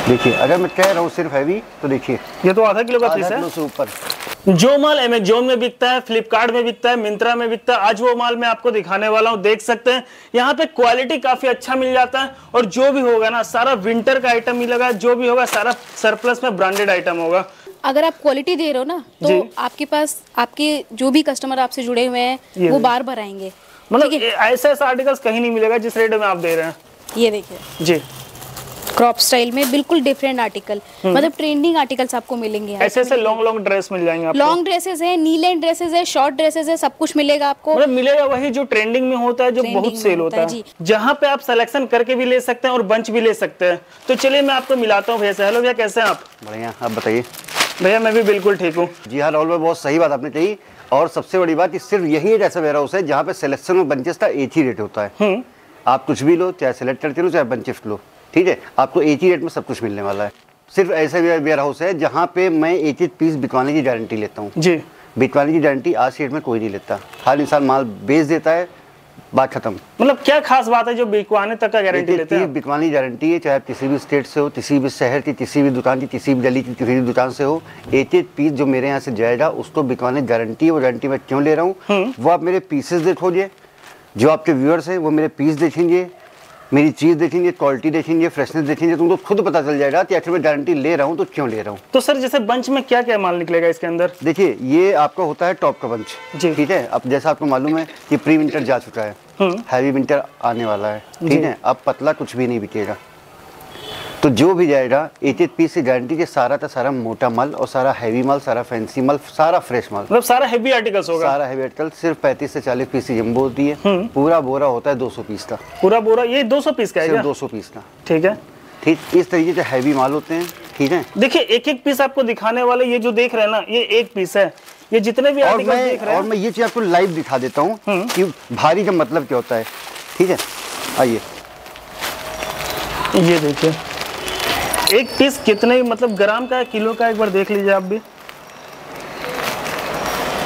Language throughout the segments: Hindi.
देखिए अगर मैं कह रहा हूँ सिर्फ हैवी तो देखिए ये तो आधा किलो का पीस आधा है। किलो से ऊपर। जो माल अमेजोन में बिकता है, फ्लिपकार्ट में बिकता है, मिंत्रा में बिकता है, आज वो माल मैं आपको दिखाने वाला हूँ। देख सकते हैं यहाँ पे क्वालिटी काफी अच्छा मिल जाता है और जो भी होगा ना सारा विंटर का आइटम मिलेगा, जो भी होगा सारा सरप्लस में ब्रांडेड आइटम होगा। अगर आप क्वालिटी दे रहे हो ना तो आपके पास आपके जो भी कस्टमर आपसे जुड़े हुए हैं वो बार बार आएंगे। मतलब ऐसे आर्टिकल्स कहीं नहीं मिलेगा जिस रेट में आप दे रहे हैं। ये देखिए जी, क्रॉप स्टाइल में बिल्कुल डिफरेंट आर्टिकल, मतलब ट्रेंडिंग आर्टिकल्स आपको मिलेंगे। ऐसे ऐसे लॉन्ग ड्रेस मिल जाएंगे आपको। लॉन्ग ड्रेसेस है, नी लेंथ ड्रेसेस है, शॉर्ट ड्रेसेस है, सब कुछ मिलेगा आपको। मतलब मिलेगा वही जो ट्रेंडिंग में होता है, जो बहुत सेल होता है, जहाँ पे आप सिलेक्शन करके भी ले सकते हैं और बंच भी ले सकते हैं। तो चलिए मैं आपको मिलाता हूँ भैया से। हेलो भैया, कैसे हैं आप? बढ़िया, आप बताइए। भैया मैं भी बिल्कुल ठीक हूँ। जी हाँ राहुल भाई, बहुत सही बात आपने कही। और सबसे बड़ी बात, सिर्फ यही एक ऐसा वेयर हाउस है जहाँ पे सिलेक्शन और बंचेस का एक ही रेट होता है। आप कुछ भी लो, चाहे सिलेक्ट करके लो चाहे बंचेस लो, ठीक है, आपको एक ही रेट में सब कुछ मिलने वाला है। सिर्फ ऐसा वेयर हाउस है जहाँ पे मैं एक एक पीस बिकवाने की गारंटी लेता हूँ। जी, बिकवाने की गारंटी आज के रेट में कोई नहीं लेता। हर इंसान माल बेच देता है, बात खत्म। मतलब क्या खास बात है जो बिकवाने तक का गारंटी लेते हैं? बिकवाने की गारंटी है, चाहे आप किसी भी स्टेट से हो, किसी भी शहर की किसी भी दुकान की, किसी भी गली की किसी भी दुकान से हो, एक एक पीस जो मेरे यहाँ से जाएगा उसको बिकवाने की गारंटी है। वो गारंटी मैं क्यों ले रहा हूँ, वो आप मेरे पीसेस देखोगे, जो आपके व्यूअर्स हैं वो मेरे पीस देखेंगे, मेरी चीज देखेंगे, क्वालिटी देखेंगे, फ्रेशनेस देखेंगे, तुमको खुद पता चल जाएगा कि आखिर मैं गारंटी ले रहा हूँ तो क्यों ले रहा हूँ। तो सर जैसे बंच में क्या क्या माल निकलेगा इसके अंदर? देखिए ये आपका होता है टॉप का बंच, ठीक है। अब जैसा आपको मालूम है कि प्री विंटर जा चुका है, हैवी विंटर आने वाला है, ठीक है। अब पतला कुछ भी नहीं बिकेगा, तो जो भी जाएगा एक एक पीस की गारंटी के सारा का सारा मोटा माल और सारा हैवी माल, सारा फैंसी माल, सारा फ्रेश माल, मतलब सारा हैवी आर्टिकल्स होगा। सारा हैवी आर्टिकल सिर्फ 35 से 40 पीस की जंबो होती है। पूरा बोरा होता है 200 पीस का। पूरा बोरा ये 200 पीस का है क्या? 200 पीस का, ठीक है। ठीक, इस तरीके से हैवी माल होते हैं, ठीक है। देखिए एक एक पीस आपको दिखाने वाले, ये जो देख रहे हैं ना, ये एक पीस है। ये जितने भी आर्टिकल देख रहे हैं, और मैं ये चीज आपको लाइव दिखा देता हूँ कि भारी का मतलब क्या होता है, ठीक है। आइए ये देखिए एक पीस कितने मतलब ग्राम का है, किलो का, एक बार देख लीजिए आप भी।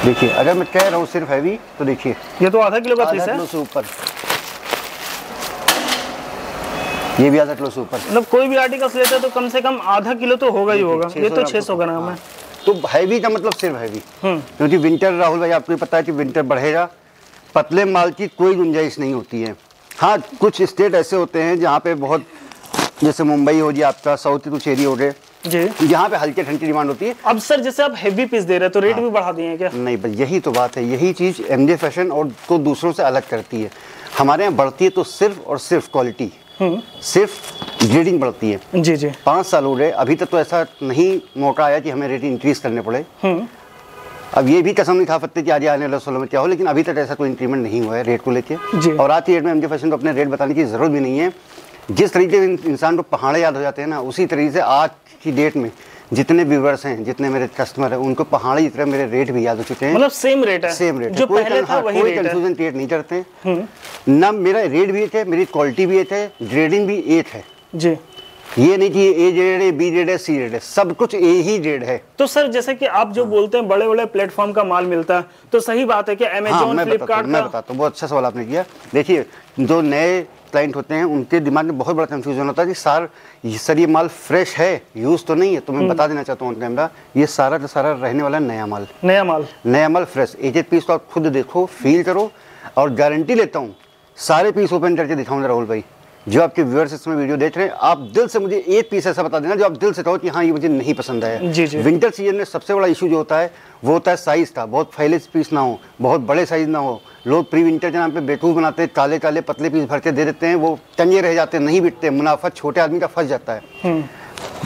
देखिए अगर मैं कह रहा हूँ सिर्फ हैवी तो देखिए ये तो आधा किलो का पीस है। आधा किलो से ऊपर, ये भी आधा किलो से ऊपर। मतलब कोई भी आर्टिकल्स लेते हैं तो कम से कम आधा किलो तो होगा ही होगा। ये तो 600 ग्राम है। तो हैवी का मतलब सिर्फ हैवी, क्योंकि विंटर, राहुल भाई आपको पता है कि विंटर बढ़ेगा, पतले माल की कोई गुंजाइश नहीं होती है। हाँ कुछ स्टेट ऐसे होते हैं जहाँ पे बहुत, जैसे मुंबई हो जी, आपका साउथ के कुछ एरिया हो गए जी, यहाँ पे हल्के ठंड की डिमांड होती है। अब सर जैसे आप हैवी पीस दे रहे हैं तो रेट भी बढ़ा दिए हैं क्या? नहीं, बस यही तो बात है, यही चीज एमजे फैशन और को दूसरों से अलग करती है। हमारे यहाँ बढ़ती है तो सिर्फ और सिर्फ क्वालिटी, सिर्फ ग्रेडिंग बढ़ती है। जी जी, 5 साल हो गए, अभी तक तो ऐसा नहीं मौका आया कि हमें रेट इंक्रीज करने पड़े। अब ये भी कसम नहीं खा सकते कि आज आने वाले सालों में क्या हो, लेकिन अभी तक ऐसा कोई इंक्रीमेंट नहीं हुआ है रेट को लेके। और आज की डेट में एमजे फैशन को अपने रेट बताने की जरूरत भी नहीं है। जिस तरीके से इंसान को पहाड़े याद हो जाते हैं ना, उसी तरीके से आज की डेट में जितने व्यूअर्स हैं, जितने मेरे कस्टमर हैं, उनको पहाड़ी की तरह मेरे रेट भी याद हो चुके हैं। मतलब सेम रेट है, सेम रेट जो पहले था वही कोई कंफ्यूजन क्रिएट नहीं करते ना। मेरा रेट भी एक है, मेरी क्वालिटी भी एक है, ग्रेडिंग भी एक है जी। ये नहीं कि ए ग्रेड है, बी ग्रेड है, सी ग्रेड है, सब कुछ ए ही ग्रेड है। तो सर जैसे कि आप जो बोलते हैं बड़े बड़े प्लेटफॉर्म का माल मिलता है, तो सही बात है कि अमेजोन, फ्लिपकार्ट का? मैं बताता हूँ, बहुत अच्छा सवाल आपने किया। देखिए जो नए क्लाइंट होते हैं उनके दिमाग में बहुत बड़ा कंफ्यूजन होता है कि सर ये माल फ्रेश है, यूज तो नहीं है। तो मैं बता देना चाहता हूँ कैमरा, ये सारा का सारा रहने वाला नया माल, नया माल फ्रेश। एक एक पीस को आप खुद देखो, फील करो, और गारंटी लेता हूँ सारे पीस ओपन करके दिखाऊंगा राहुल भाई। जो आपके व्यूअर्स इसमें वीडियो देख रहे हैं, आप दिल से मुझे एक पीस ऐसा बता देना जो आप दिल से कहो कि हाँ ये मुझे नहीं पसंद आया। जी जी। विंटर सीजन में सबसे बड़ा इशू जो होता है वो होता है साइज का। बहुत फैले पीस ना हो, बहुत बड़े साइज ना हो। लोग प्री विंटर के नाम पे बेवकूफ़ बनाते हैं, काले काले पतले पीस भर के दे देते हैं, वो टंगे रह जाते हैं, नहीं बिकते, मुनाफा छोटे आदमी का फंस जाता है।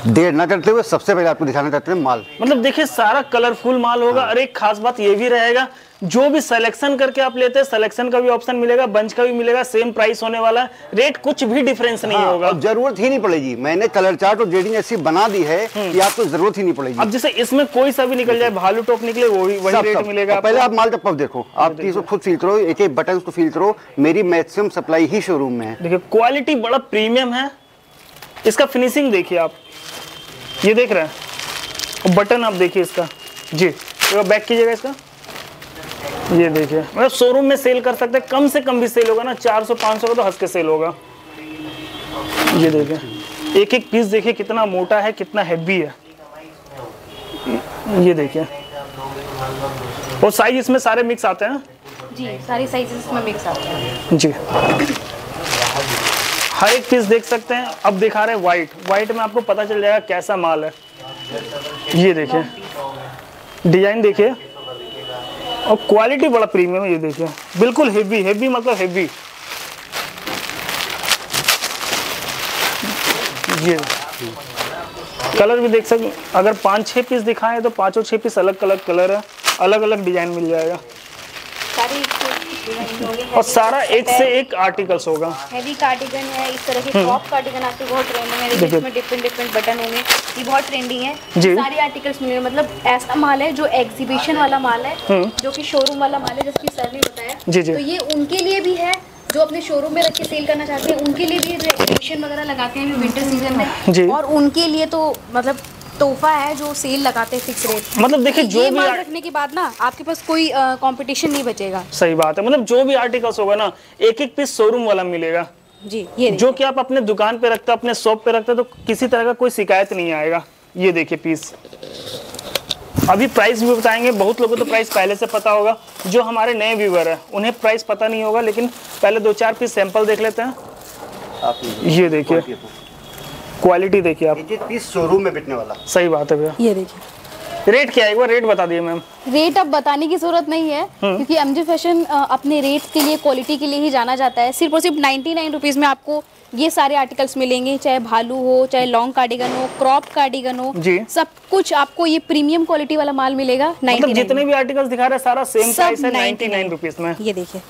देर ना करते हुए सबसे पहले आपको दिखाना चाहते हैं माल। मतलब देखिए सारा कलरफुल माल होगा। और एक खास बात ये भी रहेगा, जो भी सिलेक्शन करके आप लेते हैं, सिलेक्शन का भी ऑप्शन मिलेगा, बंच का भी मिलेगा, सेम प्राइस होने वाला है, रेट कुछ भी डिफरेंस नहीं होगा। अब जरूरत ही नहीं पड़ेगी, मैंने कलर चार्ट और ग्रेडिंग ऐसी बना दी है कि आपको जरूरत ही नहीं पड़ेगी। अब जैसे इसमें कोई सा भी निकल जाए, भालू टॉप निकले, वही रेट मिलेगा। पहले आप माल टप्पा देखो, आप चीज को खुद फील करो, एक एक बटन को फील करो। मेरी मैक्सिमम सप्लाई ही शोरूम में है। देखिए क्वालिटी बड़ा प्रीमियम है, इसका फिनिशिंग देखिए आप, ये देख रहे हैं बटन, आप देखिए इसका जी, तो बैक कीजिएगा इसका, ये देखिए। मतलब शोरूम में सेल कर सकते हैं, कम से कम भी सेल होगा ना, 400-500 का तो हंस के सेल होगा। ये देखिए एक एक पीस देखिए कितना मोटा है, कितना हैवी है, ये देखिए। और साइज इसमें सारे मिक्स आते हैं जी, सारी साइजेस में मिक्स आते हैं जी। हर एक पीस देख सकते हैं। अब दिखा रहे हैं व्हाइट में आपको पता चल जाएगा कैसा माल है। ये देखिए डिजाइन देखिए और क्वालिटी बड़ा प्रीमियम है। ये देखिए बिल्कुल हेवी मतलब हेवी। ये कलर भी देख सकते, अगर 5-6 पीस दिखाएं तो 5-6 पीस अलग अलग कलर है, अलग अलग डिजाइन मिल जाएगा। और सारा एक से एक आर्टिकल्स होगा। हैवी कार्डिगन है, इस तरह के टॉप कार्डिगन आजकल बहुत ट्रेंडिंग है, देखिए इसमें डिफरेंट बटन होंगे, ये बहुत ट्रेंडिंग है। सारे आर्टिकल्स मिलेंगे, मतलब ऐसा माल है जो एग्जीबिशन वाला माल है, जो कि शोरूम वाला माल है, जैसे सर ने बताया। तो ये उनके लिए भी है जो अपने शोरूम में रख के सेल करना चाहते हैं, उनके लिए भी जो एग्जीबिशन वगैरह लगाते हैं विंटर सीजन में, और उनके लिए तो मतलब तोहफा है जो सेल लगाते हैं फिक्स रेट। मतलब देखिए जो भी रखने के बाद ना आपके पास कोई कंपटीशन नहीं बचेगा। सही बात है। मतलब जो भी आर्टिकल्स होगा ना एक एक पीस शोरूम वाला मिलेगा जी। ये जो कि आप अपने दुकान पे रखते हैं, अपने शॉप पे रखते हैं, तो किसी तरह का कोई शिकायत नहीं आएगा। ये देखिए पीस। अभी प्राइस भी बताएंगे। बहुत लोगों को तो प्राइस पहले से पता होगा, जो हमारे नए व्यूअर है उन्हें प्राइस पता नहीं होगा, लेकिन पहले 2-4 पीस सैंपल देख लेते हैं। ये देखिए क्वालिटी देखिए आप, पीस शोरूम में बिकने वाला। सही बात है भैया। ये देखिए रेट क्या है, एक बार रेट बता दिए मैम। रेट अब बताने की जरूरत नहीं है, क्योंकि एमजे फैशन अपने रेट के लिए, क्वालिटी के लिए ही जाना जाता है। सिर्फ और सिर्फ 99 रुपीज़ में आपको ये सारे आर्टिकल्स मिलेंगे, चाहे भालू हो, चाहे लॉन्ग कार्डिगन हो, क्रॉप कार्डिगन हो, सब कुछ आपको ये प्रीमियम क्वालिटी वाला माल मिलेगा। मतलब जितने भी आर्टिकल्स दिखा रहे हैं सारा सेम प्राइस है 99 रुपीज़ में। ये देखिए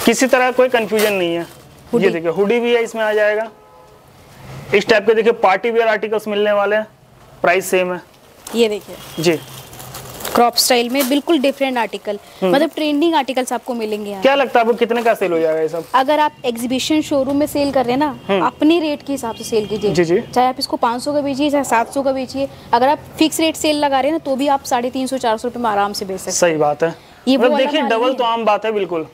किसी तरह कोई कंफ्यूजन नहीं है। ये देखिए हुडी भी है, इसमें आ जाएगा। इस टाइप के देखिए पार्टी वेयर आर्टिकल्स मिलने वाले हैं, प्राइस सेम है। ये देखिए जी क्रॉप स्टाइल में बिल्कुल डिफरेंट आर्टिकल, मतलब ट्रेंडिंग आर्टिकल्स आपको मिलेंगे यहाँ। क्या लगता है आपको कितने का सेल हो जाएगा ये सब? अगर आप एग्जीबिशन शोरूम में सेल कर रहे हैं ना, अपने रेट के हिसाब से सेल कीजिए। चाहे आप इसको 500 का बेचिए, चाहे 700 का बेचिए। अगर आप फिक्स रेट सेल लगा रहे हैं ना, तो भी आप 350-400 रुपए में आराम से बेच सकते हैं। सही बात है। ये देखिए डबल तो आम बात है बिल्कुल।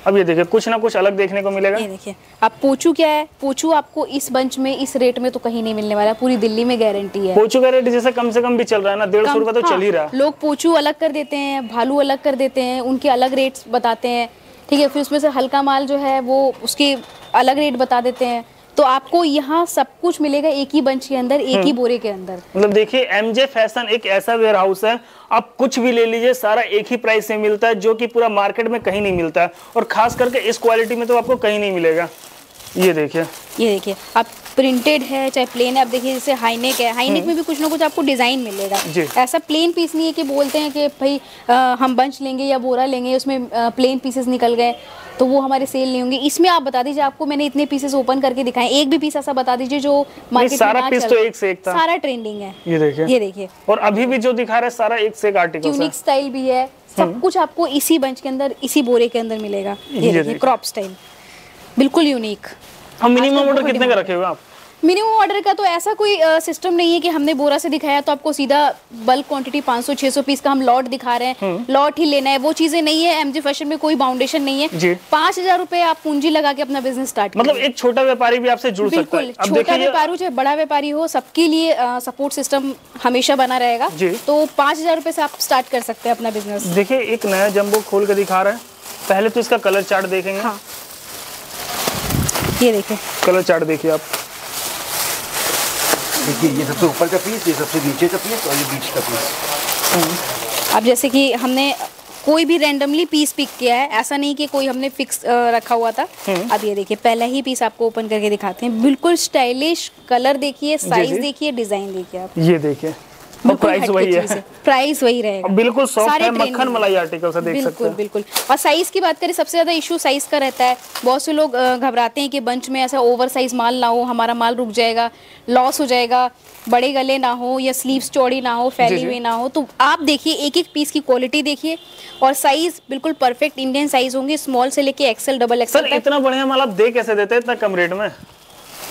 अब ये देखिए कुछ ना कुछ अलग देखने को मिलेगा। ये देखिए अब पोचू क्या है, पोचू आपको इस बंच में इस रेट में तो कहीं नहीं मिलने वाला, पूरी दिल्ली में गारंटी है। पोचू का रेट जैसे कम से कम भी चल रहा है ना, 150 रुपए तो चल ही रहा है। लोग पोचू अलग कर देते हैं, भालू अलग कर देते हैं, उनके अलग रेट्स बताते हैं, ठीक है। फिर उसमें से हल्का माल जो है वो उसके अलग रेट बता देते हैं। तो आपको यहाँ सब कुछ मिलेगा एक ही बंच के अंदर, एक ही बोरे के अंदर। मतलब देखिए एमजे फैशन एक ऐसा वेयर हाउस है, आप कुछ भी ले लीजिए सारा एक ही प्राइस से मिलता है, जो कि पूरा मार्केट में कहीं नहीं मिलता है, और खास करके इस क्वालिटी में तो आपको कहीं नहीं मिलेगा। ये देखिए आप प्रिंटेड है चाहे प्लेन है। आप देखिए जैसे हाईनेक है, हाईनेक में भी कुछ ना कुछ आपको डिजाइन मिलेगा। ऐसा प्लेन पीस नहीं है कि बोलते हैं कि भाई हम बंच लेंगे या बोरा लेंगे, उसमें प्लेन पीसेस निकल गए तो वो हमारे सेल नहीं होंगे। इसमें आप बता दीजिए, आपको मैंने इतने पीसेस ओपन करके दिखाए, एक भी पीस ऐसा बता दीजिए जो मार्केट सारा पीस तो एक से एक था, सारा ट्रेंडिंग है। ये देखिए और अभी भी जो दिखा रहा है सारा एक से एक आर्टिकल है, यूनिक स्टाइल भी है। सब कुछ आपको इसी बंच के अंदर, इसी बोरे के अंदर मिलेगा। ये देखिए क्रॉप स्टाइल बिल्कुल यूनिक। हम मिनिमम ऑर्डर कितने का रखे हुए आप? मिनिमम ऑर्डर का तो ऐसा कोई सिस्टम नहीं है कि हमने बोरा से दिखाया तो आपको सीधा बल्क क्वांटिटी 500-600 पीस का हम लॉट दिखा रहे हैं, लॉट ही लेना है, वो चीजें नहीं है। एमजे फैशन में कोई बाउंडेशन नहीं है। 5000 रुपए आप पूंजी लगा के अपना बिजनेस स्टार्ट मतलब एक छोटा व्यापारी भी आपसे जुड़ सकता है। बिल्कुल, छोटा व्यापारी चाहे बड़ा व्यापारी हो, सबके लिए सपोर्ट सिस्टम हमेशा बना रहेगा। तो 5000 रुपए से आप स्टार्ट कर सकते हैं अपना बिजनेस। देखिए एक नया जंबो खोल के दिखा रहे हैं। पहले तो इसका कलर चार्ट देखेंगे। हाँ। ये देखिए कलर चार्ट देखिए आप। देखिए ये सबसे ऊपर का पीस, ये सबसे नीचे का पीस और ये बीच का पीस। अब जैसे कि हमने कोई भी रैंडमली पीस पिक किया है, ऐसा नहीं कि कोई हमने फिक्स रखा हुआ था। अब ये देखिए पहला ही पीस आपको ओपन करके दिखाते हैं। बिल्कुल स्टाइलिश, कलर देखिए, साइज देखिए, डिजाइन देखिए आप। ये देखिए और प्राइस वही है, प्राइस वही रहेगा। बिल्कुल सॉफ्ट है, मक्खन मलाई आर्टिकल से देख सकते हैं। बिल्कुल। और साइज की बात करें, सबसे ज्यादा इशू साइज का रहता है। बहुत से लोग घबराते हैं कि बंच में ऐसा ओवर साइज माल ना हो, हमारा माल रुक जाएगा, लॉस हो जाएगा, बड़े गले ना हो या स्लीव्स चौड़ी ना हो, फैली हुई ना हो। तो आप देखिए एक एक पीस की क्वालिटी देखिए, और साइज बिल्कुल परफेक्ट इंडियन साइज होंगे, स्मॉल से लेके एक्सेल, डबल एक्सेल। सर इतना बढ़िया माल आप दे कैसे देते हैं इतना कम रेट में?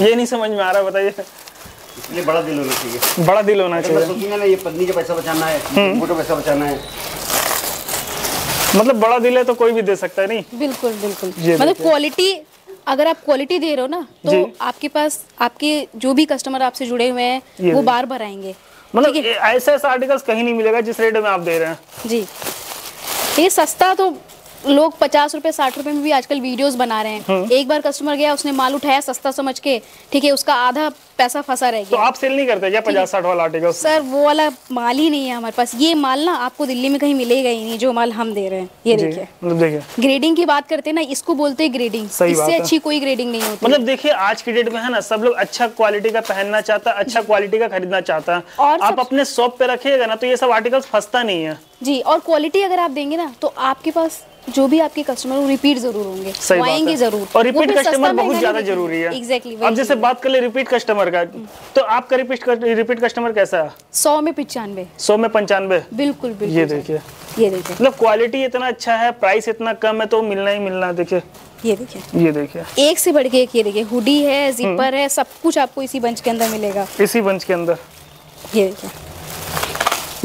ये नहीं समझ में आ रहा, बताइए। इसलिए बड़ा दिल होना चाहिए। बड़ा दिल होना चाहिए। सोचेंगे ना ये पत्नी का पैसा बचाना है, मोटो पैसा बचाना है, मतलब बड़ा दिल है तो कोई भी दे सकता है। नहीं बिल्कुल बिल्कुल, मतलब क्वालिटी अगर आप क्वालिटी दे रहे हो ना तो आपके पास आपके जो भी कस्टमर आपसे जुड़े हुए हैं वो बार बार आएंगे। मतलब ऐसे ऐसे आर्टिकल्स कहीं नहीं मिलेगा जिस रेट में आप दे रहे हैं जी। ये सस्ता तो लोग 50 रुपए 60 रुपए में भी आजकल वीडियोस बना रहे हैं। एक बार कस्टमर गया, उसने माल उठाया सस्ता समझ के, ठीक है, उसका आधा पैसा फंसा रह गया। तो आप सेल नहीं करते क्या 50-60 वाला आर्टिकल? सर वो वाला माल ही नहीं है हमारे पास। ये माल ना आपको दिल्ली में कहीं मिलेगा ही नहीं जो माल हम दे रहे हैं। ये देखिए, देखिए ग्रेडिंग की बात करते हैं ना, इसको बोलते हैं ग्रेडिंग। इससे अच्छी कोई ग्रेडिंग नहीं होती। मतलब देखिए आज की डेट में है ना, सब लोग अच्छा क्वालिटी का पहनना चाहता है, अच्छा क्वालिटी का खरीदना चाहता है। और आप अपने शॉप पे रखिएगा ना तो ये सब आर्टिकल्स फंसता नहीं है जी। और क्वालिटी अगर आप देंगे ना तो आपके पास जो भी आपके कस्टमर वो रिपीट जरूर होंगे, आएंगे जरूर। और रिपीट कस्टमर बहुत ज्यादा जरूरी है। एग्जैक्टली। अब जैसे बात कर ले रिपीट कस्टमर का, तो आपका रिपीट कस्टमर कैसा है? 100 में 95। 100 में 95। बिल्कुल बिल्कुल। ये देखिए, ये देखिए, मतलब क्वालिटी इतना अच्छा है, प्राइस इतना कम है तो मिलना ही मिलना। देखिए ये देखिए, ये देखिए, एक से बढ़ के एक। ये देखिए, हुडी है, जिपर है, सब कुछ आपको इसी बंच के अंदर मिलेगा। इसी बंच के अंदर। ये देखिए,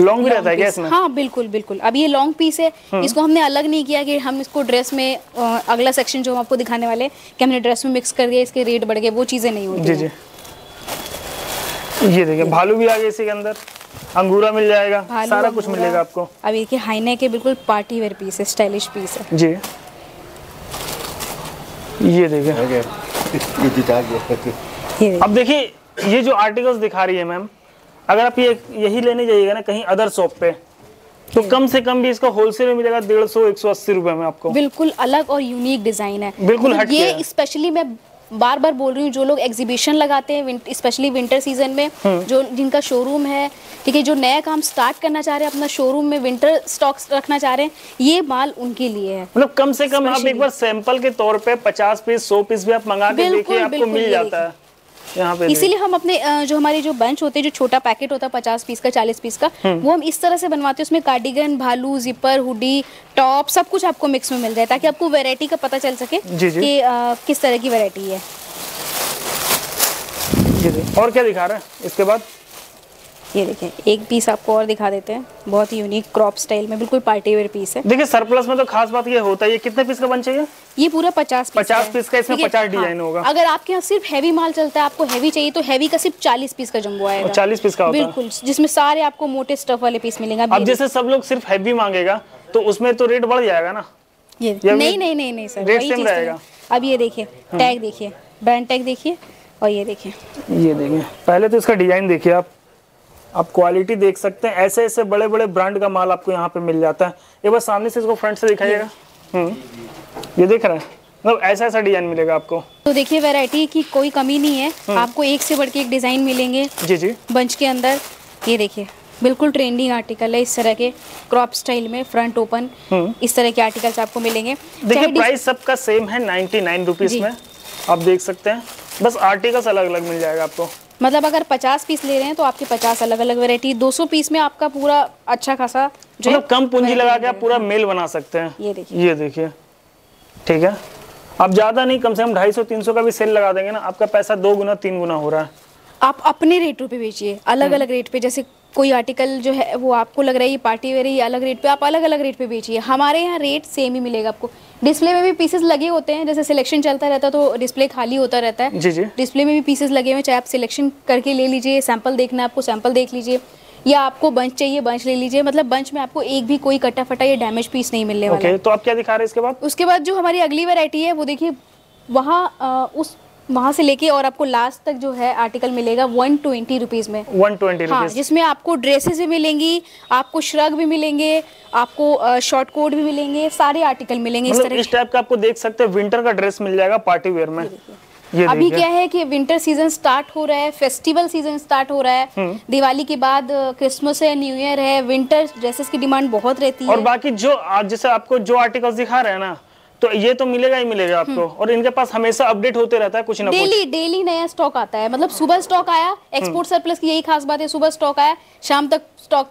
लॉन्ग भी रहता है क्या इसमें? हाँ बिल्कुल बिल्कुल। अब ये लॉन्ग पीस है, इसको हमने अलग नहीं किया कि हम इसको ड्रेस में अगला सेक्शन जो हम आपको दिखाने वाले कि हमने ड्रेस में मिक्स कर दिया, इसके रेट बढ़ गए, वो चीजें नहीं होती। जी जी। ये देखिए भालू भी आ गया इसी के अंदर, अंगूरा मिल जाएगा, सारा कुछ मिलेगा आपको। अब ये हाईनेक के बिल्कुल पार्टी वेयर पीस है, स्टाइलिश पीस है जी। ये देखिए, अब देखिए ये जो आर्टिकल्स दिखा रही है मैम, अगर आप ये यही लेने जाइएगा ना कहीं अदर शॉप पे तो कम से कम भी इसका होलसेल में मिलेगा 150-180 रुपए में आपको। बिल्कुल अलग और यूनिक डिजाइन है, बिल्कुल हटके है। ये स्पेशली मैं बार बार बोल रही हूँ, जो लोग एग्जीबिशन लगाते हैं स्पेशली विंटर सीजन में, जो जिनका शोरूम है, ठीक है, जो नया काम स्टार्ट करना चाह रहे हैं, अपना शोरूम में विंटर स्टॉक रखना चाह रहे हैं, ये माल उनके लिए है। मतलब कम से कम आप एक बार सैंपल के तौर पे 50 पीस 100 पीस भी आप मंगा के देखिए, आपको मिल जाता है यहाँ पे। इसीलिए हम अपने जो हमारे जो बंच होते हैं, जो छोटा पैकेट होता है 50 पीस का 40 पीस का, वो हम इस तरह से बनवाते हैं। उसमें कार्डिगन, भालू, जिपर, हुडी, टॉप सब कुछ आपको मिक्स में मिल जाए, ताकि आपको वैरायटी का पता चल सके कि किस तरह की वैरायटी है। और क्या दिखा रहे हैं इसके बाद? ये देखिए, एक पीस आपको और दिखा देते हैं, बहुत ही यूनिक क्रॉप स्टाइल में, बिल्कुल पार्टी वेयर पीस है। देखिए सरप्लस में तो खास बात ये होता है, ये कितने पीस का बन चाहिए? ये पूरा 50 पीस का, इसमें 50 डिजाइन होगा। अगर आपके यहाँ सिर्फ हैवी माल चलता है, आपको हैवी चाहिए, तो हैवी का सिर्फ 40 पीस का जंबो आएगा। 40 पीस का होता है बिल्कुल, जिसमें सारे आपको मोटे स्टफ वाले पीस मिलेंगे। अब जैसे सब लोग सिर्फ हैवी मांगेगा तो उसमें तो रेट बढ़ जाएगा ना? ये नहीं सर, रेट सेम रहेगा। अब ये देखिए, टैग देखिए, ब्रांड टैग देखिए, और ये देखिए, पहले तो इसका डिजाइन देखिए आप क्वालिटी देख सकते हैं। ऐसे ऐसे बड़े बड़े ब्रांड का माल आपको यहाँ पे मिल जाता है। एक बार सामने से इसको फ्रंट से दिखाइएगा। ये देख रहे हैं, मतलब ऐसा ऐसा डिजाइन मिलेगा आपको। तो देखिए वैरायटी की कोई कमी नहीं है, आपको एक से बढ़ के एक डिजाइन मिलेंगे जी जी बंच के अंदर। ये देखिए, बिल्कुल ट्रेंडिंग आर्टिकल है, इस तरह के क्रॉप स्टाइल में, फ्रंट ओपन, इस तरह के आर्टिकल्स आपको मिलेंगे। देखिए प्राइस सबका सेम है 99 रुपीज में, आप देख सकते हैं, बस आर्टिकल्स अलग अलग मिल जाएगा आपको। मतलब अगर 50 पीस ले रहे हैं तो आपके 50 अलग अलग वैरायटी, 200 पीस में आपका पूरा अच्छा खासा जो मतलब कम पूंजी लगा के आप पूरा मेल बना सकते हैं। ये देखिए, ठीक है, आप ज्यादा नहीं, कम से कम 250-300 का भी सेल लगा देंगे ना, आपका पैसा 2 गुना 3 गुना हो रहा है। आप अपने रेटों पे बेचिए, अलग अलग रेट पे। जैसे कोई आर्टिकल जो है वो आपको लग रहा है ये पार्टी वेयर है, ये अलग रेट पे, आप अलग अलग रेट पे बेचिए। हमारे यहाँ रेट सेम ही मिलेगा आपको। डिस्प्ले में भी पीसेस लगे होते हैं, जैसे सिलेक्शन चलता रहता है तो डिस्प्ले खाली होता रहता है। जी जी। डिस्प्ले में भी पीसेस लगे हुए हैं, चाहे आप सिलेक्शन करके ले लीजिए, सैंपल देखना है आपको सैंपल देख लीजिए, या आपको बंच चाहिए बंच ले लीजिए। मतलब बंच में आपको एक भी कोई कटा फटा या डैमेज पीस नहीं मिलने वाला है। तो आप क्या दिखा रहे हैं इसके बाद? उसके बाद जो हमारी अगली वैरायटी है वो देखिए, वहाँ से लेके और आपको लास्ट तक जो है आर्टिकल मिलेगा 120 रुपीज में। 120 रुपीज। हाँ, जिसमें आपको ड्रेसेस भी मिलेंगी, आपको श्रग भी मिलेंगे, आपको शॉर्ट कोट भी मिलेंगे, सारे आर्टिकल मिलेंगे। मतलब इस टाइप का आपको देख सकते हैं, विंटर का ड्रेस मिल जाएगा पार्टी वेयर में। ये अभी क्या है कि विंटर सीजन स्टार्ट हो रहा है, फेस्टिवल सीजन स्टार्ट हो रहा है, दिवाली के बाद क्रिसमस है, न्यू ईयर है, विंटर ड्रेसेस की डिमांड बहुत रहती है। और बाकी जो जैसे आपको जो आर्टिकल्स दिखा रहे हैं ना, तो ये तो मिलेगा ही मिलेगा आपको। और इनके पास हमेशा अपडेट होते रहता है, कुछ ना कुछ डेली नया स्टॉक आता है। मतलब सुबह स्टॉक आया, एक्सपोर्ट सरप्लस की यही खास बात है, सुबह स्टॉक आया, शाम तक स्टॉक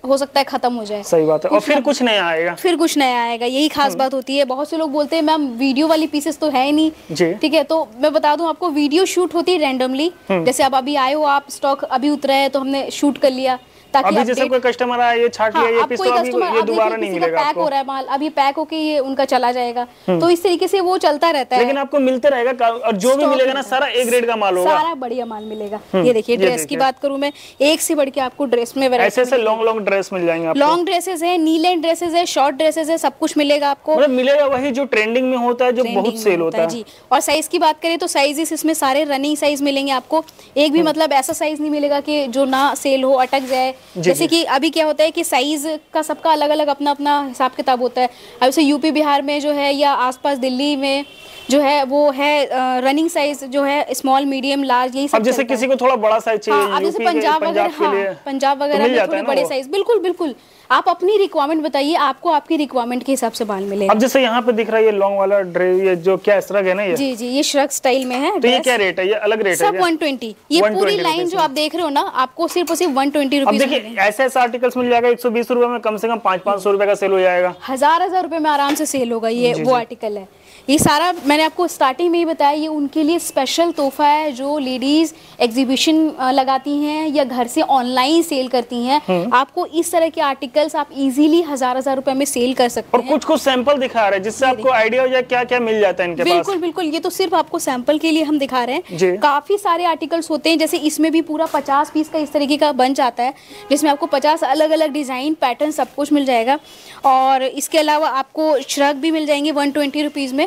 हो सकता है खत्म हो जाए। सही बात है। और फिर कुछ नया आएगा, फिर कुछ नया आएगा, यही खास बात होती है। बहुत से लोग बोलते हैं मैम वीडियो वाली पीसेस तो है ही नहीं, ठीक है, तो मैं बता दूं आपको, वीडियो शूट होती है रैंडमली। जैसे अब अभी आए हो आप, स्टॉक अभी उतरा है तो हमने शूट कर लिया, अभी जैसे कोई कस्टमर आया, ये छाट लिया, ये पीस तो अभी ये दोबारा नहीं मिलेगा आपको। पैक हो रहा है माल, अभी पैक होके ये उनका चला जाएगा, तो इस तरीके से वो चलता रहता है। लेकिन आपको मिलते रहेगा, और जो भी मिलेगा ना सारा ए ग्रेड का माल होगा, सारा बढ़िया माल मिलेगा। ये देखिए ड्रेस की बात करूं मैं, एक से बढ़ के आपको ड्रेस में वैरायटी, ऐसे लॉन्ग ड्रेस मिल जाएंगे आपको। लॉन्ग ड्रेसेस है, नी लेंथ ड्रेसेस है, शॉर्ट ड्रेसेस है, सब कुछ मिलेगा आपको। मतलब मिलेगा वही जो ट्रेंडिंग में होता है, जो बहुत सेल होता है जी। और साइज की बात करें तो साइजेस इसमें सारे रनिंग साइज मिलेंगे आपको। एक भी मतलब ऐसा साइज नहीं मिलेगा कि जो ना सेल हो, अटक जाए। जैसे कि अभी क्या होता है कि साइज का सबका अलग अलग अपना अपना हिसाब किताब होता है। अब जैसे यूपी बिहार में जो है या आसपास दिल्ली में जो है वो है रनिंग साइज जो है स्मॉल मीडियम लार्ज, यही सब। अब जैसे किसी को थोड़ा बड़ा साइज चाहिए, अब जैसे पंजाब वगैरह में थोड़े बड़े साइज, बिल्कुल बिल्कुल आप अपनी रिक्वायरमेंट बताइए, आपको आपकी रिक्वायरमेंट के हिसाब से बाल मिलेगा। अब जैसे यहाँ पे दिख रहा है ये लॉन्ग वाला ड्रेस, ये जो क्या श्रग है ना, ये जी जी, ये श्रग स्टाइल में है। तो ये क्या रेट है? ये अलग रेट है, सब 120। ये पूरी लाइन जो आप देख रहे हो ना, आपको सिर्फ 120 रुपीज। अब देखिए ऐसे आर्टिकल्स मिल जाएगा 120 रुपए में, कम से कम 500 रुपए का सेल हो जाएगा। हजार रुपए में आराम से सेल होगा। ये वो आर्टिकल है, ये सारा मैंने आपको स्टार्टिंग में ही बताया, ये उनके लिए स्पेशल तोहफा है जो लेडीज एग्जीबिशन लगाती हैं या घर से ऑनलाइन सेल करती हैं। आपको इस तरह के आर्टिकल्स आप इजीली हजार रुपए में सेल कर सकते हैं। और कुछ सैंपल दिखा रहे हैं जिससे आपको आइडिया हो जाए क्या क्या मिल जाता है इनके पास। बिल्कुल बिल्कुल, ये तो सिर्फ आपको सैंपल के लिए हम दिखा रहे हैं। काफी सारे आर्टिकल्स होते हैं, जैसे इसमें भी पूरा 50 पीस का इस तरीके का बंच आता है, जिसमें आपको 50 अलग अलग डिजाइन पैटर्न सब कुछ मिल जाएगा। और इसके अलावा आपको श्रग भी मिल जाएंगे 120 रुपीज में।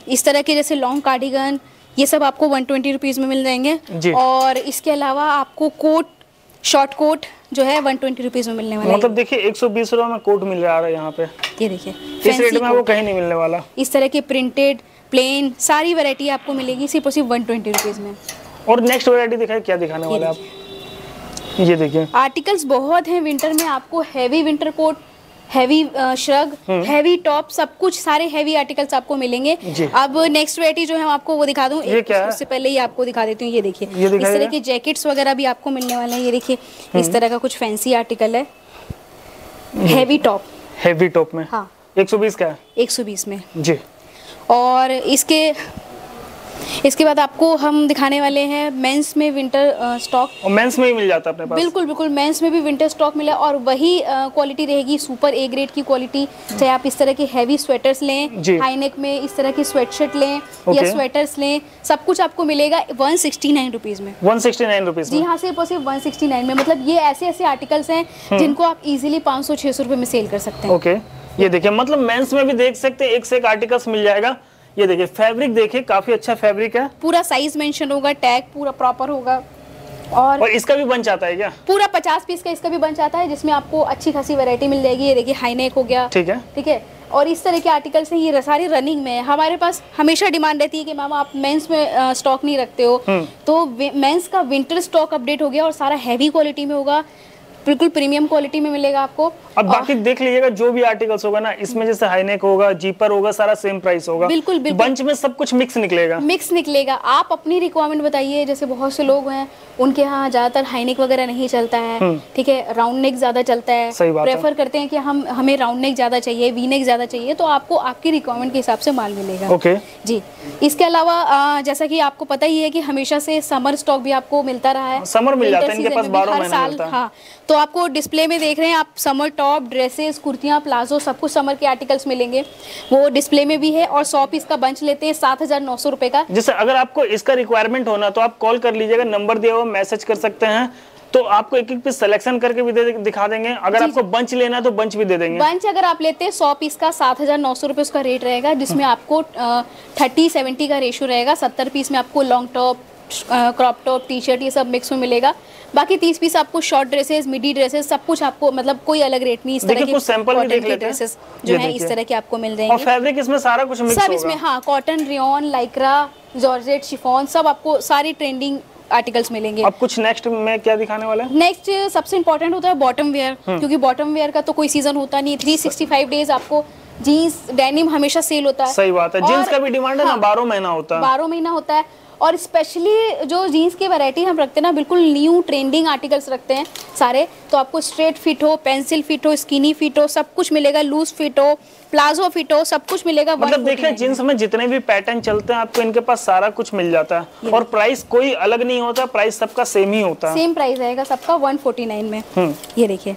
इस तरह के जैसे लॉन्ग कार्डिगन, ये सब आपको 120 रुपीज में मिल जाएंगे। और इसके अलावा आपको कोट, शॉर्ट कोट जो है 120 रुपीज में मिलने वाला है। मतलब देखिए 120 रुपए में कोट मिल रहा है यहाँ पे, ये देखिए इस रेट में वो कहीं नहीं मिलने वाला। इस तरह के प्रिंटेड, प्लेन, सारी वैरायटी आपको मिलेगी सिर्फ 120 रुपीज में। और नेक्स्ट वैरायटी दिखाए, क्या दिखाने वाले आप? ये देखिए आर्टिकल्स बहुत हैं विंटर में, आपको heavy winter coat, heavy shrug, heavy top, सब कुछ सारे हैवी आर्टिकल्स आपको मिलेंगे। अब नेक्स्ट वैरायटी जो है आपको वो दिखा दूं, उससे पहले ही आपको दिखा देती हूँ। ये देखिए इस तरह के जैकेट्स वगैरह भी आपको मिलने वाले हैं। ये देखिए इस तरह का कुछ फैंसी आर्टिकल है, हैवी टॉप, हैवी टॉप में। हाँ 120 का है, 120 में जी। और इसके बाद आपको हम दिखाने वाले हैं मेंस में विंटर स्टॉक। और मेंस में ही मिल जाता है अपने पास? बिल्कुल बिल्कुल, मेंस में भी विंटर स्टॉक मिला, और वही क्वालिटी रहेगी, सुपर ए ग्रेड की क्वालिटी। चाहे आप इस तरह के हैवी स्वेटर्स लें, हाई नेक में इस तरह की स्वेटशर्ट लें या स्वेटर्स लें, सब कुछ आपको मिलेगा 169 रुपीज में। 169 रुपीज? जी हाँ, सिर्फ 169 में। मतलब ये ऐसे ऐसे आर्टिकल्स हैं जिनको आप इजिली 500-600 रुपए में सेल कर सकते हैं। ओके, ये देखिए मतलब मेंस में भी देख सकते हैं, एक से एक आर्टिकल्स मिल जाएगा। ये देखिए फैब्रिक देखिए, काफी अच्छा फैब्रिक है, पूरा साइज मेंशन होगा, टैग पूरा प्रॉपर होगा। और इसका भी बंच आता है क्या? पूरा 50 पीस का इसका भी बंच आता है, जिसमें आपको अच्छी खासी वैरायटी मिल जाएगी। ये देखिए हाई नेक हो गया, ठीक है। और इस तरह के आर्टिकल्स हैं, ये सारे रनिंग में है। हमारे पास हमेशा डिमांड रहती है कि मैम आप मेंस में स्टॉक नहीं रखते हो, तो मेंस का विंटर स्टॉक अपडेट हो गया और सारा हैवी क्वालिटी में होगा, बिल्कुल प्रीमियम क्वालिटी में मिलेगा आपको। अब बाकी देख लीजिएगा जो भी आर्टिकल्स होगा ना, इसमें जैसे हाईनेक होगा, जीपर होगा, सारा सेम प्राइस होगा। बिल्कुल बिल्कुल, बंच में सब कुछ मिक्स निकलेगा। आप अपनी रिक्वायरमेंट बताइए। जैसे बहुत से लोग हैं उनके यहाँ ज्यादातर हाईनेक वगैरह नहीं चलता है, ठीक है, राउंड नेक ज्यादा चलता है, प्रेफर करते हैं कि हमें राउंड नेक ज्यादा चाहिए, वी नेक ज्यादा चाहिए, तो आपको आपकी रिक्वायरमेंट के हिसाब से माल मिलेगा। ओके जी। इसके अलावा जैसा कि आपको पता ही है कि हमेशा से समर स्टॉक भी आपको मिलता रहा है, समर मिल जाता है इनके पास 12 महीना मिलता है। हाँ, तो आपको डिस्प्ले में देख रहे हैं आप, समर टॉप, ड्रेसेस, कुर्तियां, प्लाजो, सब कुछ समर के आर्टिकल्स मिलेंगे, वो डिस्प्ले में भी है। और 100 पीस का बंच लेते हैं 7,900 रुपए का। जैसे अगर आपको इसका रिक्वायरमेंट होना तो आप कॉल कर लीजिएगा, नंबर दिया हुआ, मैसेज कर सकते हैं, तो आपको एक एक पीस सिलेक्शन करके भी दिखा देंगे। अगर आपको बंच लेना है तो बंच भी दे देंगे। बंच अगर आप लेते हैं 100 पीस का 7,900 रुपए उसका रेट रहेगा, जिसमें आपको 30-70 का रेशियो रहेगा। 70 पीस में आपको long top, crop top, T shirt, ये सब मिक्स में मिलेगा। बाकी 30 पीस आपको शॉर्ट ड्रेसेस, मिडी ड्रेसेस, सब कुछ आपको, मतलब कोई अलग रेट नहीं। इस तरह के सैंपल भी देख लेते हैं, ड्रेसेस जो है इस तरह के आपको मिल जाएंगे। और फैब्रिक इसमें सारा कुछ मिक्स सब इसमें, हाँ, cotton, rayon, Lycra, georgette, chiffon, सब आपको सारी ट्रेंडिंग आर्टिकल्स मिलेंगे। अब कुछ नेक्स्ट में क्या दिखाने वाला है? नेक्स्ट सबसे इंपॉर्टेंट होता है बॉटम वेयर, क्योंकि बॉटम वेयर का तो कोई सीजन होता नहीं। 365 डेज आपको जीन्स, डेनिम हमेशा सेल होता है। सही बात है, जीन्स का भी डिमांड है ना, 12 महीना होता है। 12 महीना होता है। और स्पेशली जो जीन्स की वैरायटी हम रखते हैं ना, बिल्कुल न्यू ट्रेंडिंग आर्टिकल्स रखते हैं सारे। तो आपको स्ट्रेट फिट हो, पेंसिल फिट हो, स्किनी फिट हो, सब कुछ मिलेगा। लूज फिट हो, प्लाजो फिट हो, सब कुछ मिलेगा। मतलब देखिए जींस में जितने भी पैटर्न चलते हैं आपको इनके पास सारा कुछ मिल जाता है और प्राइस कोई अलग नहीं होता, प्राइस सबका सेम ही होता है। सेम प्राइस रहेगा सबका 149 में। ये देखिए,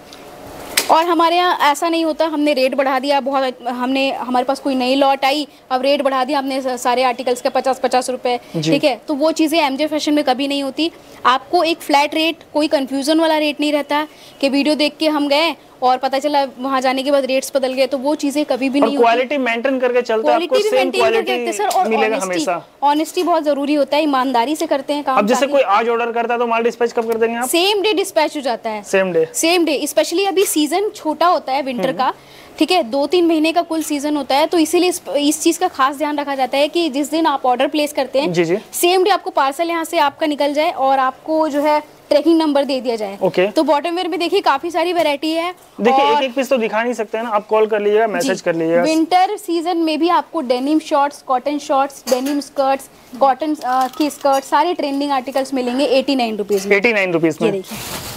और हमारे यहाँ ऐसा नहीं होता हमने रेट बढ़ा दिया बहुत, हमारे पास कोई नई लॉट आई अब रेट बढ़ा दिया हमने सारे आर्टिकल्स के 50-50 रुपए, ठीक है। तो वो चीज़ें एमजे फैशन में कभी नहीं होती। आपको एक फ्लैट रेट, कोई कंफ्यूजन वाला रेट नहीं रहता कि वीडियो देख के हम गए और पता चला वहाँ जाने के बाद रेट्स बदल गए, तो वो चीजें कभी भी नहीं होती। क्वालिटी मेंटेन करके चलते हैं, आपको सेम क्वालिटी सर, और मिलेगा हमेशा। ऑनेस्टी बहुत जरूरी होता है, ईमानदारी से करते हैं काम। अब जैसे कोई आज ऑर्डर करता है तो माल डिस्पैच कब कर देंगे आप? सेम डे डिस्पैच हो जाता है, सेम डे। स्पेशली अभी सीजन छोटा होता है विंटर का, ठीक है, 2-3 महीने का कुल सीजन होता है, तो इसीलिए इस चीज का खास ध्यान रखा जाता है कि जिस दिन आप ऑर्डर प्लेस करते हैं सेम डे आपको पार्सल यहाँ से आपका निकल जाए और आपको जो है ट्रैकिंग नंबर दे दिया जाए। तो बॉटम वेयर में देखिए काफी सारी वैरायटी है। देखिए एक पीस तो दिखा नहीं सकते हैं ना, आप कॉल कर लीजिएगा, मैसेज कर लीजिएगा। विंटर सीजन में भी आपको denim shorts, cotton shorts, denim skirts, cotton की स्कर्ट, सारे ट्रेंडिंग आर्टिकल्स मिलेंगे 89 रुपीज में। 89 रुपीज में।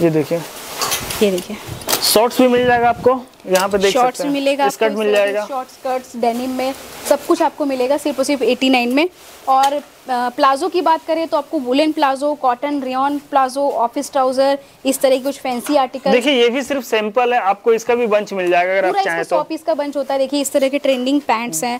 ये देखिए शॉर्ट्स भी मिल जाएगा आपको, यहाँ पे देख शॉर्ट्स मिलेगा, स्कर्ट मिल जाएगा, शॉर्ट स्कर्ट्स डेनिम में सब कुछ आपको मिलेगा सिर्फ और सिर्फ 89 में। और प्लाजो की बात करें तो आपको woollen palazzo, cotton rayon palazzo, office trouser, इस तरह के कुछ फैंसी आर्टिकल। देखिए ये भी सिर्फ सैंपल है, आपको इसका भी बंच मिल जाएगा अगर आप चाहें तो। 100 पीस का बंच होता है। देखिए इस तरह के ट्रेंडिंग पैंट्स हैं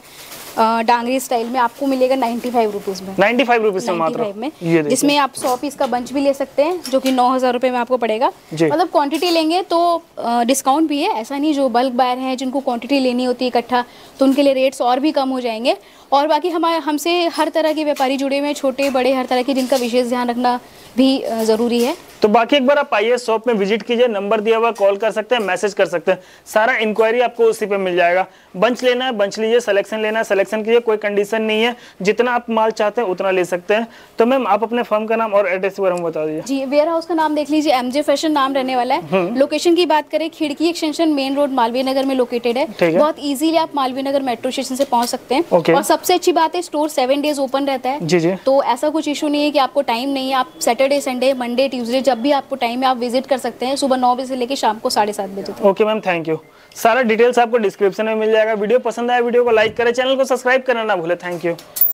डांगरी स्टाइल में, आपको मिलेगा 95 रुपीज में। 95 रुपीज में मात्र, जिसमें आप 100 पीस का बंच भी ले सकते हैं जो कि 9000 रुपए में आपको पड़ेगा। मतलब क्वांटिटी लेंगे तो डिस्काउंट भी है, ऐसा नहीं। जो बल्क बायर हैं जिनको क्वांटिटी लेनी होती है इकट्ठा, तो उनके लिए रेट्स और भी कम हो जाएंगे। और बाकी हमसे हर तरह के व्यापारी जुड़े हुए हैं, छोटे बड़े हर तरह के, जिनका विशेष ध्यान रखना भी ज़रूरी है। तो बाकी एक बार आप आइए शॉप में विजिट कीजिए, नंबर दिया हुआ, कॉल कर सकते हैं, मैसेज कर सकते हैं, सारा इंक्वायरी आपको उसी पे मिल जाएगा। बंच लेना है बंच लीजिए, सिलेक्शन लेना है सिलेक्शन कीजिए, कोई कंडीशन नहीं है, जितना आप माल चाहते हैं उतना ले सकते हैं। तो मैम आप अपने फर्म का नाम और एड्रेस पर हम बता दीजिए। जी, वेयर हाउस का नाम देख लीजिए, एमजे फैशन नाम रहने वाला है। लोकेशन की बात करें, खिड़की extension main road Malviya Nagar में लोकेटेड है। बहुत इजीली आप मालवीय नगर मेट्रो स्टेशन से पहुंच सकते हैं। और सबसे अच्छी बात है स्टोर 7 डेज ओपन रहता है। तो ऐसा कुछ इशू नहीं है कि आपको टाइम नहीं है, आप सैटरडे संडे मंडे ट्यूसडे जब भी आपको टाइम है आप विजिट कर सकते हैं, सुबह 9 बजे से लेकर शाम को 7:30 बजे तक। Okay ma'am, thank you. सारा डिटेल्स आपको डिस्क्रिप्शन में मिल जाएगा। वीडियो पसंद आया वीडियो को लाइक करें, चैनल को सब्सक्राइब करना ना भूले। Thank you.